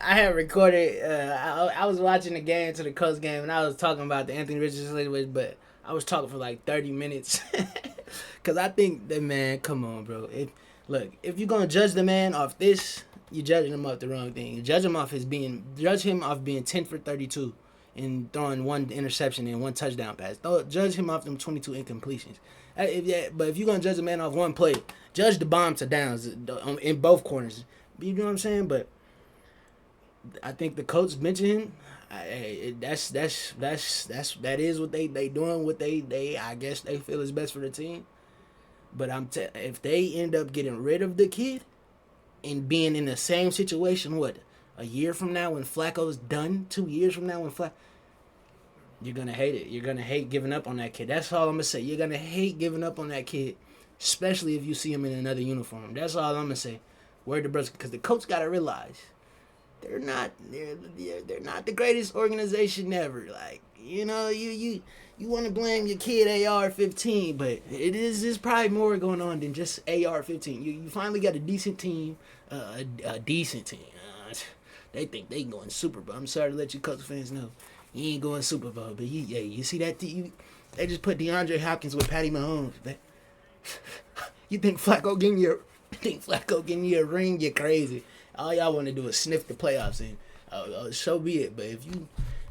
I had recorded. I was watching the game to the Colts game, and I was talking about the Anthony Richardson situation, but I was talking for like 30 minutes, cause I think that man, come on, bro. If you're gonna judge the man off this, you're judging him off the wrong thing. You judge him off being 10 for 32 and throwing one interception and one touchdown pass. Judge him off them 22 incompletions. But if you're gonna judge a man off one play, judge the bomb to downs in both corners. You know what I'm saying? But I think the coach mentioned him. That is what they doing. What they I guess they feel is best for the team. But if they end up getting rid of the kid and being in the same situation, what, a year from now when Flacco's done, 2 years from now when you're gonna hate it. You're gonna hate giving up on that kid. That's all I'm gonna say. You're gonna hate giving up on that kid, especially if you see him in another uniform. That's all I'm gonna say. Word to brothers, because the coach gotta realize they're not the greatest organization ever. Like, you want to blame your kid AR-15, but it's probably more going on than just AR-15. You finally got a decent team, a decent team. They think they going Super Bowl. I'm sorry to let you Colts fans know, you ain't going Super Bowl. But you see that they just put DeAndre Hopkins with Patty Mahomes. You think Flacco getting you a ring? You're crazy. All y'all want to do is sniff the playoffs, and so be it. But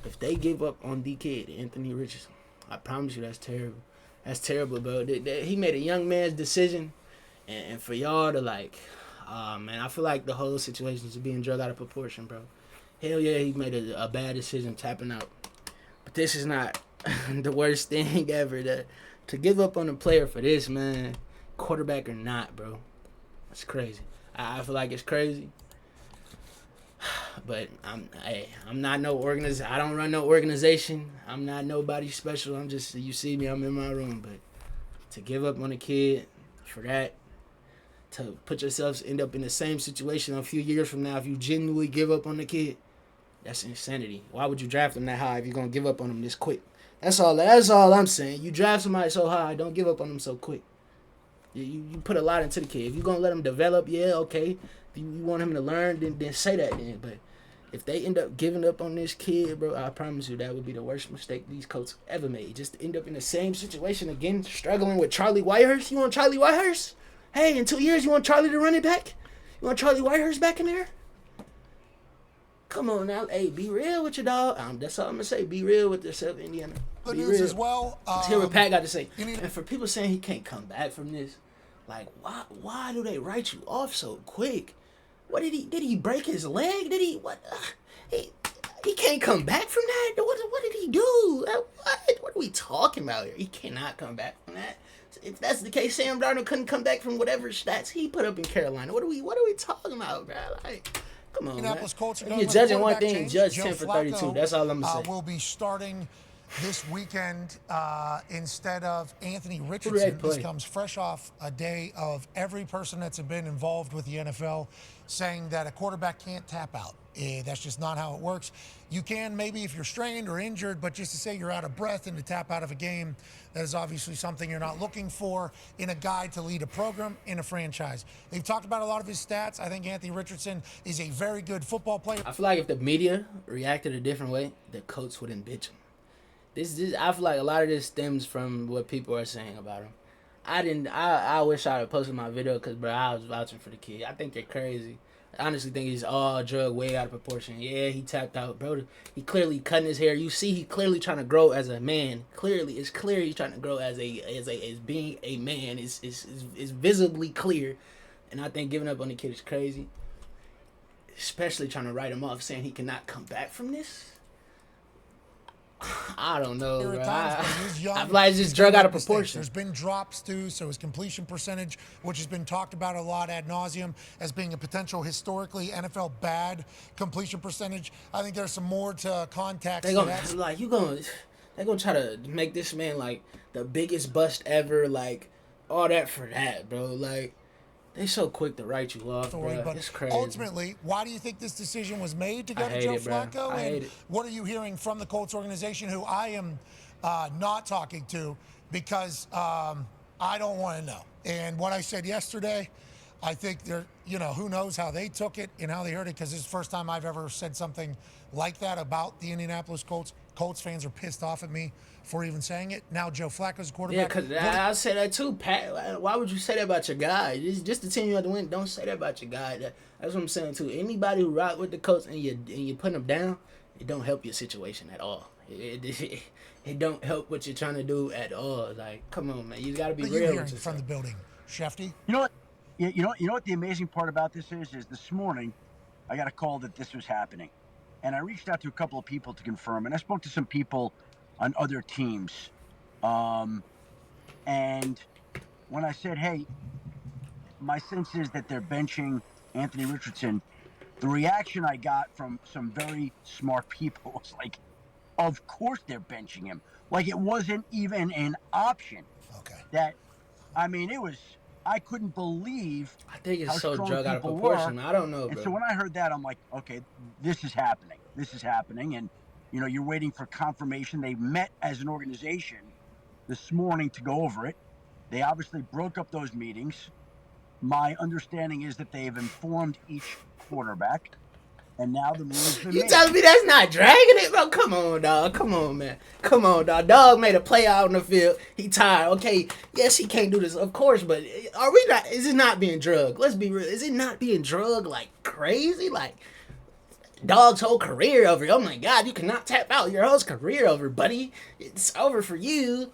if they give up on D kid Anthony Richardson, I promise you that's terrible. That's terrible, bro. He made a young man's decision, and for y'all to man, I feel like the whole situation is being drug out of proportion, bro. Hell yeah, he made a bad decision tapping out, but this is not the worst thing ever. To give up on a player for this, man, quarterback or not, bro, that's crazy. I feel like it's crazy. But I'm not no organization. I don't run no organization. I'm not nobody special. I'm just, you see me, I'm in my room. But to give up on a kid for that, to put yourselves end up in the same situation a few years from now, if you genuinely give up on the kid, that's insanity. Why would you draft him that high if you're gonna give up on him this quick? That's all I'm saying. You draft somebody so high, don't give up on them so quick. You put a lot into the kid. If you're gonna let him develop, yeah, okay. If you want him to learn, then say that then. But if they end up giving up on this kid, bro, I promise you that would be the worst mistake these coaches ever made. Just to end up in the same situation again, struggling with Charlie Whitehurst. You want Charlie Whitehurst? Hey, in 2 years, you want Charlie to run it back? You want Charlie Whitehurst back in there? Come on now. Hey, be real with your dog. That's all I'm going to say. Be real with yourself, Indiana. Good be news real. as well. Let's hear what Pat got to say. And for people saying he can't come back from this, like, why do they write you off so quick? What did he break his leg? Did he, what? He can't come back from that? What did he do? What are we talking about here? He cannot come back from that. If that's the case, Sam Darnold couldn't come back from whatever stats he put up in Carolina. What are we talking about, bro? Like, come on, man. Colts If you're judging one thing, judge 10 for 32. That's all I'm going to say. Will be starting this weekend instead of Anthony Richardson. This comes fresh off a day of every person that's been involved with the NFL saying that a quarterback can't tap out. That's just not how it works. You can maybe if you're strained or injured, but just to say you're out of breath and to tap out of a game, that is obviously something you're not looking for in a guy to lead a program in a franchise. They've talked about a lot of his stats. I think Anthony Richardson is a very good football player. I feel like if the media reacted a different way, the coach wouldn't bitch him. I feel like a lot of this stems from what people are saying about him. I wish I had posted my video because, bro, I was vouching for the kid. I think they're crazy. I honestly think he's all drug way out of proportion. Yeah, he tapped out, bro. He clearly cutting his hair. You see, he clearly trying to grow as a man. It's clear he's trying to grow as being a man. It's visibly clear, and I think giving up on the kid is crazy. Especially trying to write him off, saying he cannot come back from this. I don't know, bro. I feel like it's just drug out of proportion. There's been drops, too, so his completion percentage, which has been talked about a lot ad nauseum as being a potential historically NFL bad completion percentage. I think there's some more to context. They're gonna try to make this man like the biggest bust ever, like all that for that, bro. Like, they so quick to write you off, bro. But it's crazy. Ultimately, why do you think this decision was made to go to Joe Flacco? And what are you hearing from the Colts organization, who I am not talking to because I don't want to know? And what I said yesterday, I think they're, who knows how they took it and how they heard it, because this is the first time I've ever said something like that about the Indianapolis Colts. Colts fans are pissed off at me for even saying it. Now Joe Flacco's quarterback. Yeah, because I say that too, Pat. Why would you say that about your guy? Just the team you have to win. Don't say that about your guy. That's what I'm saying too. Anybody who rock with the Colts and you put them down, it don't help your situation at all. It don't help what you're trying to do at all. Like, come on, man. You got to be real. Hearing from the building, Shefty. You know what? You know what the amazing part about this is this morning I got a call that this was happening, and I reached out to a couple of people to confirm, and I spoke to some people on other teams, and when I said, hey, my sense is that they're benching Anthony Richardson, the reaction I got from some very smart people was like, of course they're benching him. Like, it wasn't even an option. Okay. That, I mean, it was, I couldn't believe. I think it's so drug out of people proportion. were. I don't know, And bro. so when I heard that, I'm like, okay, this is happening. This is happening. And, you're waiting for confirmation. They met as an organization this morning to go over it. They obviously broke up those meetings. My understanding is that they have informed each quarterback. And now the move's been You made. telling me that's not dragging it, bro? Come on, dog. Come on, man. Come on, dog. Dog made a play out on the field. He tired. Okay, yes, he can't do this, of course, but are we not? Is it not being drugged? Let's be real. Is it not being drugged like crazy? Like, dog's whole career over. Oh my God, you cannot tap out your whole career over, buddy. It's over for you.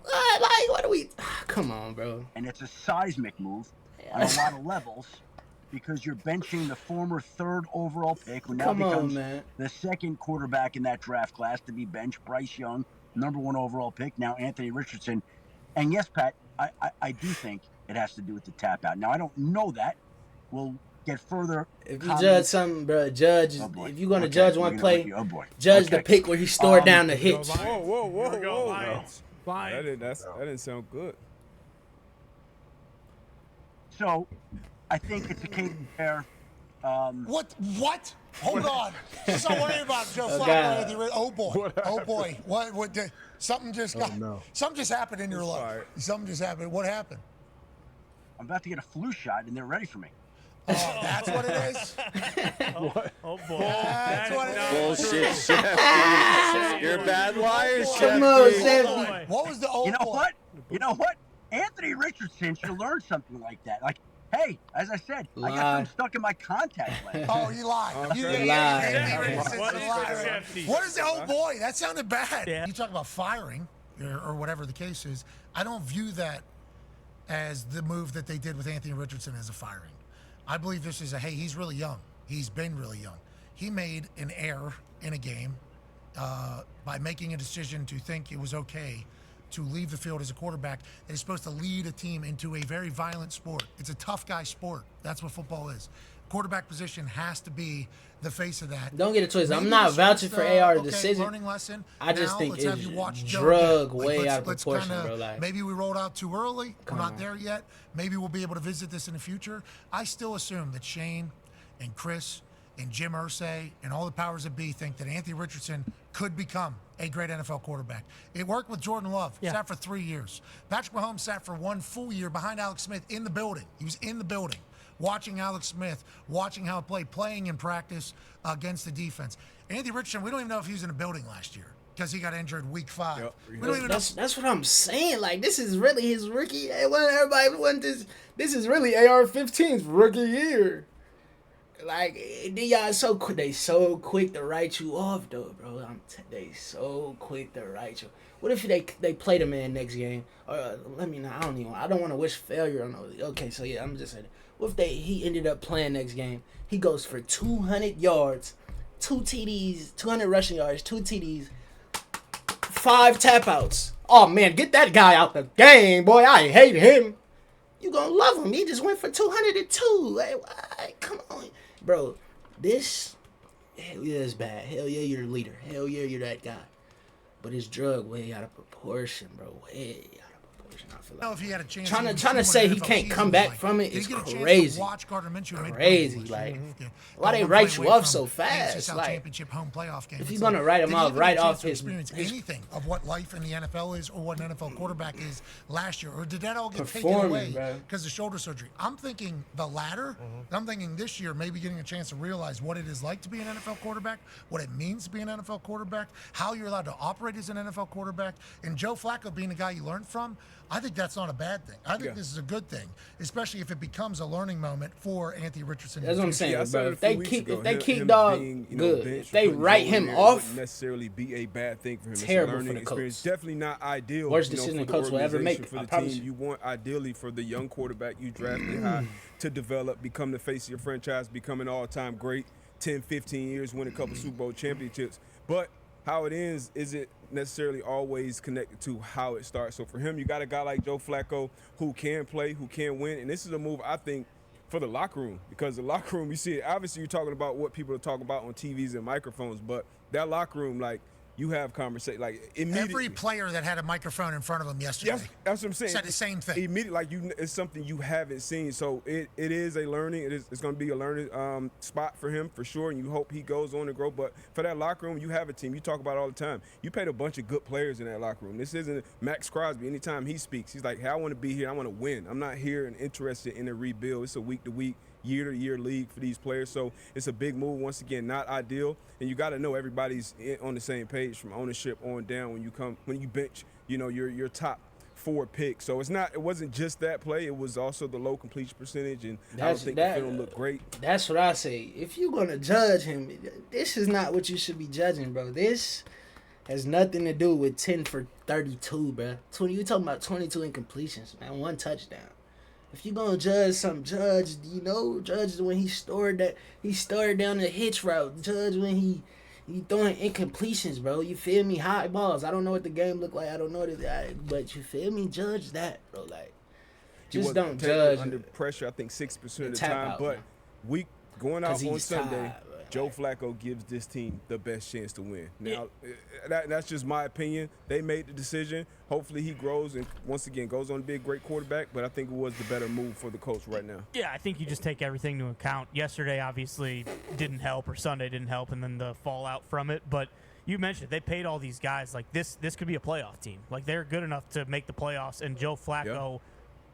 Like, what are we? Come on, bro. And it's a seismic move on a lot of levels, because you're benching the former third overall pick, who now becomes the second quarterback in that draft class to be benched. Bryce Young, number 1 overall pick, now Anthony Richardson. And yes, Pat, I do think it has to do with the tap out. Now, I don't know that. We'll get further. If you judge something, bro, if you're going to judge one play, judge the pick where he stored down the hitch. Whoa. That didn't sound good. So, I think it's a case where. What? Hold on. So worried about Joe Flacco. Oh boy. What? Something just Something just happened in your life. Something just happened. What happened? I'm about to get a flu shot, and they're ready for me. Oh, that's what it is. What? Oh boy. That's what it is. Bullshit, Shefty. You're a bad liar, Shefty. Come on, Shefty. What was the old boy? You know what? Anthony Richardson should learn something like that. Like, hey, as I said, I got them stuck in my contact lens. Oh, you lied. You lied. What is the old boy? That sounded bad. Yeah. You talk about firing or whatever the case is. I don't view that as the move that they did with Anthony Richardson as a firing. I believe this is hey, he's really young. He's been really young. He made an error in a game by making a decision to think it was okay to leave the field as a quarterback that is supposed to lead a team into a very violent sport. It's a tough guy sport. That's what football is. Quarterback position has to be the face of that. Don't get it twisted. I'm not vouching for AR's decision. Learning lesson. I just now, think let's have you watch it's Joe drug again. way out of proportion, bro. Like, maybe we rolled out too early. We're not there yet. Maybe we'll be able to visit this in the future. I still assume that Shane and Chris and Jim Irsay and all the powers that be think that Anthony Richardson could become a great NFL quarterback. It worked with Jordan Love. Sat for 3 years. Patrick Mahomes sat for 1 full year behind Alex Smith in the building. He was in the building, watching Alex Smith, watching how it played, playing in practice against the defense. Anthony Richardson, we don't even know if he was in the building last year because he got injured week 5. Yep. We don't even know. that's what I'm saying. Like, this is really his rookie. Everybody want this. This is really AR-15's rookie year. Like, y'all so quick. They so quick to write you off, though, bro. They so quick to write you. What if they play the man next game? Or let me know. I don't want to wish failure on those. Okay, so yeah, I'm just saying. What if he ended up playing next game? He goes for 200 yards, 2 TDs, 200 rushing yards, 2 TDs, 5 tap outs. Oh man, get that guy out the game, boy. I hate him. You gonna love him. He just went for 202. Hey, come on. Bro, this, hell yeah, is bad. Hell yeah, you're the leader. Hell yeah, you're that guy. But it's drug way out of proportion, bro. Way out of No, if he had a chance. Trying to say he can't come back from it is crazy. Crazy, like why they write you off so fast? Like championship home playoff game. If you're gonna write him off right off his anything of what life in the NFL is or what an NFL quarterback is last year, or did that all get taken away because of shoulder surgery? I'm thinking the latter. I'm thinking this year maybe getting a chance to realize what it is like to be an NFL quarterback, what it means to be an NFL quarterback, how you're allowed to operate as an NFL quarterback, and Joe Flacco being the guy you learned from. I think that's not a bad thing. I think this is a good thing, especially if it becomes a learning moment for Anthony Richardson. That's what I'm saying, bro. If they keep dog good, if they write him off, wouldn't necessarily be a bad thing for him. Terrible it's a learning for the experience. Definitely not ideal. Worst decision the coach will ever make. For the team, you want ideally for the young quarterback you drafted high to develop, become the face of your franchise, become an all-time great, 10, 15 years, win a couple Super Bowl championships. But how it ends isn't necessarily always connected to how it starts. So for him, you got a guy like Joe Flacco who can play, who can win, and this is a move I think for the locker room, because the locker room, you see it, obviously you're talking about what people are talking about on TVs and microphones, but that locker room, like, you have conversation, like immediately. Every player that had a microphone in front of him yesterday, that's what I'm saying, said the same thing. Immediately, like it's something you haven't seen. So it is a learning. It's going to be a learning spot for him for sure, and you hope he goes on to grow. But for that locker room, you have a team. You talk about it all the time. You paid a bunch of good players in that locker room. This isn't Max Crosby. Anytime he speaks, he's like, "Hey, I want to be here. I want to win. I'm not here and interested in a rebuild. It's a week-to-week, year-to-year league for these players." So it's a big move. Once again, not ideal, and you got to know everybody's on the same page from ownership on down when you bench, your top 4 picks. So it wasn't just that play. It was also the low completion percentage, and I don't think the film looked great. That's what I say. If you're gonna judge him, this is not what you should be judging, bro. This has nothing to do with 10 for 32, bro. You talking about 22 incompletions, man, 1 touchdown. If you gonna judge something, judge when he stored down the hitch route. Judge when he throwing incompletions, bro. You feel me? High balls. I don't know what the game looked like. I don't know but you feel me? Judge that, bro. Like, just don't judge under pressure. I think 60% of the time, but going out on Sunday, Joe Flacco gives this team the best chance to win. Now, that's just my opinion. They made the decision. Hopefully he grows and, once again, goes on to be a great quarterback, but I think it was the better move for the Colts right now. Yeah, I think you just take everything into account. Yesterday, obviously, didn't help, or Sunday didn't help, and then the fallout from it. But you mentioned they paid all these guys. Like, this could be a playoff team. Like, they're good enough to make the playoffs, and Joe Flacco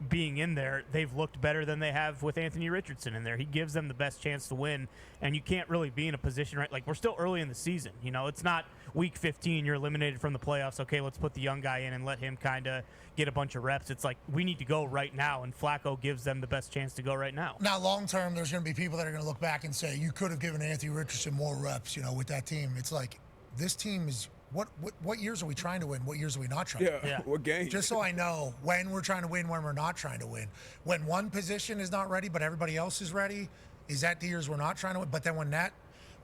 being in there, they've looked better than they have with Anthony Richardson in there. He gives them the best chance to win, and you can't really be in a position, right? Like, we're still early in the season. It's not week 15, you're eliminated from the playoffs. Okay, let's put the young guy in and let him kind of get a bunch of reps. It's like, we need to go right now, and Flacco gives them the best chance to go right now. Now, long term, there's going to be people that are going to look back and say, you could have given Anthony Richardson more reps, with that team. It's like, this team is what years are we trying to win? What years are we not trying to win? What game? Just so I know when we're trying to win, when we're not trying to win. When one position is not ready, but everybody else is ready, is that the years we're not trying to win? But then when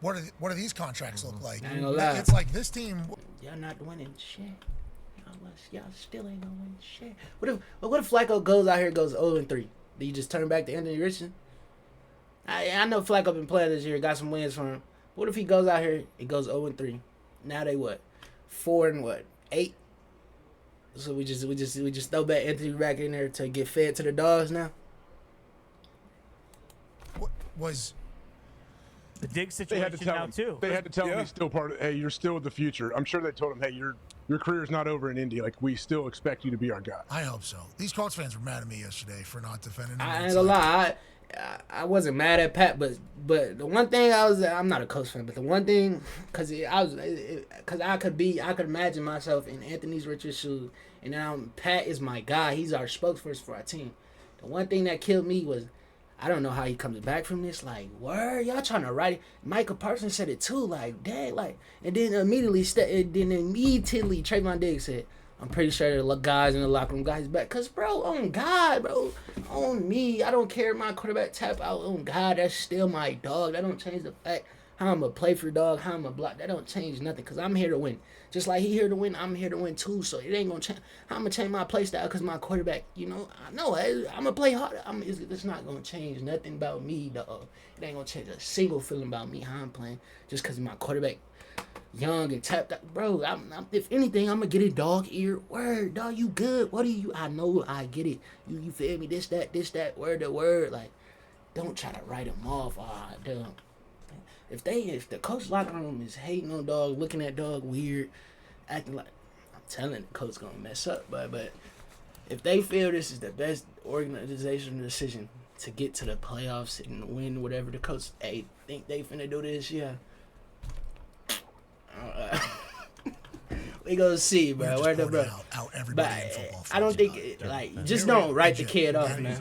what do these contracts look like? It's like this team. Y'all not winning shit. Y'all still ain't gonna win shit. What if Flacco goes out here, goes 0-3? Do you just turn back to Anthony Richardson? I know Flacco been playing this year, got some wins for him. What if he goes out here, it goes 0-3? Now they 4-8. So we just throw back Anthony back in there to get fed to the dogs now. What was the Diggs situation now too? They had to tell him he's still part of. Hey, you're still the future. I'm sure they told him, hey, your career's not over in Indy. Like, we still expect you to be our guy. I hope so. These Colts fans were mad at me yesterday for not defending him. I ain't gonna lie. I wasn't mad at Pat, but the one thing I'm not a Colts fan, but the one thing, cause I could imagine myself in Anthony Richardson's shoes, and now Pat is my guy. He's our spokesperson for our team. The one thing that killed me was, I don't know how he comes back from this. Like, word, y'all trying to write it. Michael Parsons said it too. Like, dang, like, and then immediately Trayvon Diggs said, I'm pretty sure the guys in the locker room got his back. Because, bro, on God, bro, on me, I don't care if my quarterback tap out. On God, that's still my dog. That don't change the fact how I'm going to play for dog, how I'm going to block. That don't change nothing because I'm here to win. Just like he here to win, I'm here to win too. So it ain't going to change. I'm going to change my play style because my quarterback, I know I'm going to play hard. It's not going to change nothing about me, dog. It ain't going to change a single feeling about me, how I'm playing, just because my quarterback young and tapped out. Bro, if anything, I'm going to get a dog ear. Word, dog, you good. What are you? I know, I get it. You feel me? This, that, word to word. Like, don't try to write him off. Damn. If the coach locker room is hating on dog, looking at dog weird, acting like, I'm telling the coach going to mess up. But if they feel this is the best organizational decision to get to the playoffs and win whatever the coach think they finna do this, yeah. We gonna see, bro. Where the bro? Out everybody in football. I don't think just don't write the kid off, man.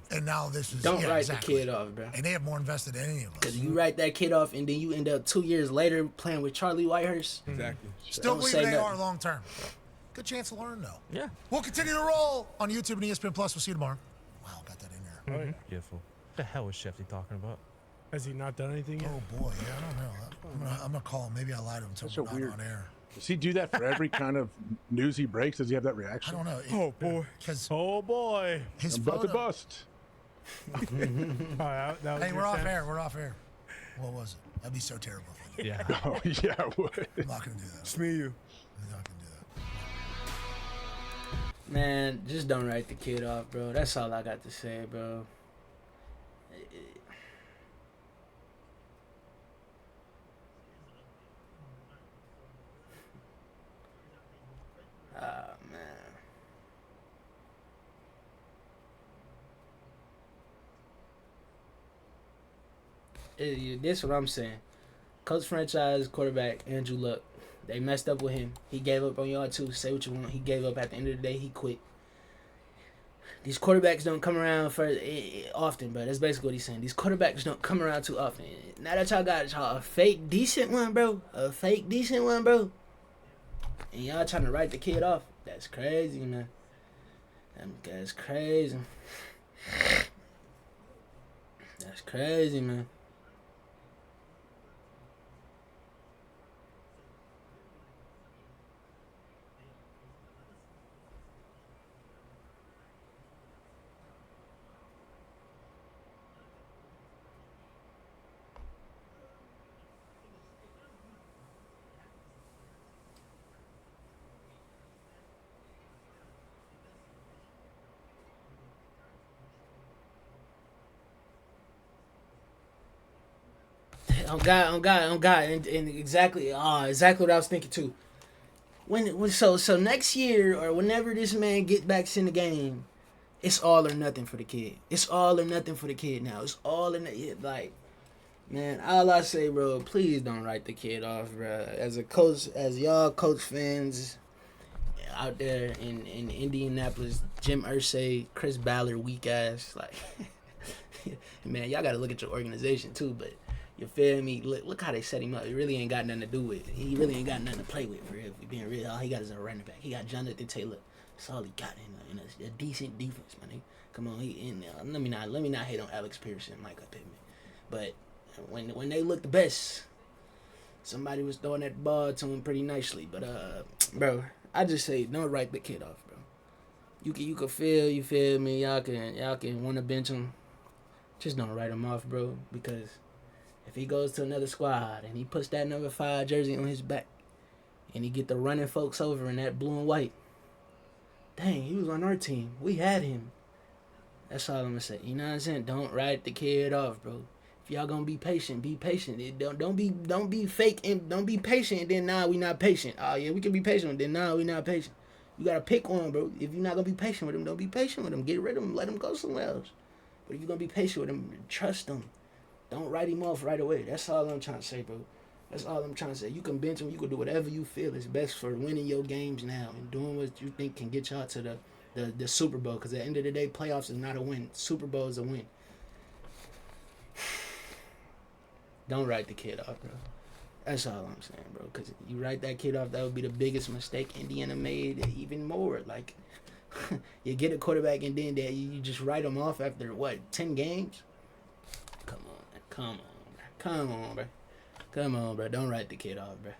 And now this is don't write the kid off, bro. And they have more invested than any of us. Because you write that kid off, and then you end up 2 years later playing with Charlie Whitehurst. Exactly. Still believe they are long term. Good chance to learn, though. Yeah. We'll continue to roll on YouTube and ESPN Plus. We'll see you tomorrow. Wow, got that in there. Oh, yeah. Beautiful. What the hell was Shefty talking about? Has he not done anything yet? Oh boy, yeah, I don't know. I'm gonna call him. Maybe I lied to him until we're not on air. Does he do that for every kind of news he breaks? Does he have that reaction? I don't know. Oh boy. Oh boy. His I'm about to bust. Hey, we're off air. We're off air. What was it? That'd be so terrible. Yeah. Oh yeah, I would. I'm not gonna do that. Smee you. I'm not gonna do that. Man, just don't write the kid off, bro. That's all I got to say, bro. This is what I'm saying. Colts franchise quarterback Andrew Luck. They messed up with him. He gave up on y'all too. Say what you want. He gave up at the end of the day. He quit. These quarterbacks don't come around often, but that's basically what he's saying. These quarterbacks don't come around too often. Now that y'all got a fake decent one, bro. And y'all trying to write the kid off. That's crazy, man. That's crazy. That's crazy, man. On God, and exactly what I was thinking too. So next year or whenever this man gets back in the game, it's all or nothing for the kid. It's all or nothing for the kid now. It's all or nothing. Like, man, all I say, bro, please don't write the kid off, bro. As a coach, as y'all Colts fans out there in Indianapolis, Jim Irsay, Chris Ballard, weak ass, like, man, y'all got to look at your organization too, but. You feel me? Look how they set him up. It really ain't got nothing to do with it. He really ain't got nothing to play with, for real. If we being real, all he got is a running back. He got Jonathan Taylor. That's all he got in a decent defense, my nigga. Come on, let me not hate on Alex Pierce and Micah Pittman. But when they looked the best, somebody was throwing that ball to him pretty nicely. But bro, I just say don't write the kid off, bro. You can feel, you feel me? Y'all can want to bench him. Just don't write him off, bro, because. If he goes to another squad and he puts that number 5 jersey on his back and he get the running folks over in that blue and white, dang, he was on our team. We had him. That's all I'm gonna say. You know what I'm saying? Don't write the kid off, bro. If y'all gonna be patient, be patient. Don't be fake and don't be patient. And then we not patient. Oh yeah, we can be patient. Then we not patient. You gotta pick one, bro. If you're not gonna be patient with him, don't be patient with him. Get rid of him. Let him go somewhere else. But if you're gonna be patient with him, trust him. Don't write him off right away. That's all I'm trying to say, bro. That's all I'm trying to say. You can bench him. You can do whatever you feel is best for winning your games now and doing what you think can get y'all to the Super Bowl. Because at the end of the day, playoffs is not a win. Super Bowl is a win. Don't write the kid off, bro. That's all I'm saying, bro. Because you write that kid off, that would be the biggest mistake Indiana made even more. Like, you get a quarterback and then you just write him off after, 10 games? Come on, bro. Come on, bro. Don't write the kid off, bro.